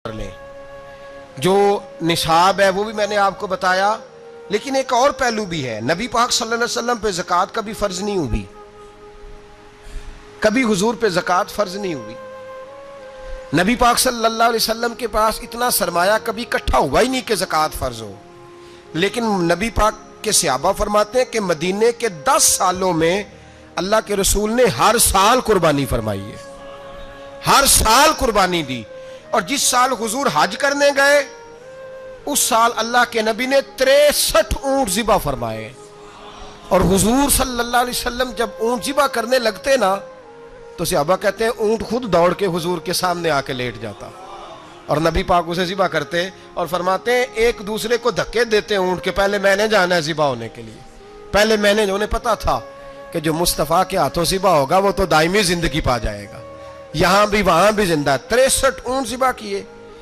कर लें। जो निसाब है वो भी मैंने आपको बताया, लेकिन एक और पहलू भी है। नबी पाक सल्लल्लाहु अलैहि वसल्लम पे ज़कात कभी फर्ज नहीं हुई, कभी हुजूर पे ज़कात फर्ज नहीं हुई। नबी पाक सल्लल्लाहु अलैहि वसल्लम के पास इतना सरमाया कभी इकट्ठा हुआ ही नहीं कि ज़कात फर्ज हो। लेकिन नबी पाक के सहाबा फरमाते हैं कि मदीने के 10 सालों में अल्लाह के रसूल ने हर साल कुर्बानी फरमाई है, हर साल कुर्बानी दी। और जिस साल हुजूर हज करने गए उस साल अल्लाह के नबी ने 63 ऊंट ज़िबा फरमाए। और हुजूर सल्लल्लाहु अलैहि वसल्लम जब ऊंट ज़िबा करने लगते ना तो सहाबा कहते हैं ऊंट खुद दौड़ के हुजूर के सामने आके लेट जाता और नबी पाक उसे ज़िबा करते और फरमाते हैं एक दूसरे को धक्के देते ऊंट के, पहले मैंने जाना है ज़िबा होने के लिए, पहले मैंने। उन्हें पता था कि जो मुस्तफ़ा के हाथों ज़िबा होगा वो तो दायमी जिंदगी पा जाएगा, यहां भी वहां भी जिंदा। 63 ऊंट ज़िबा किए।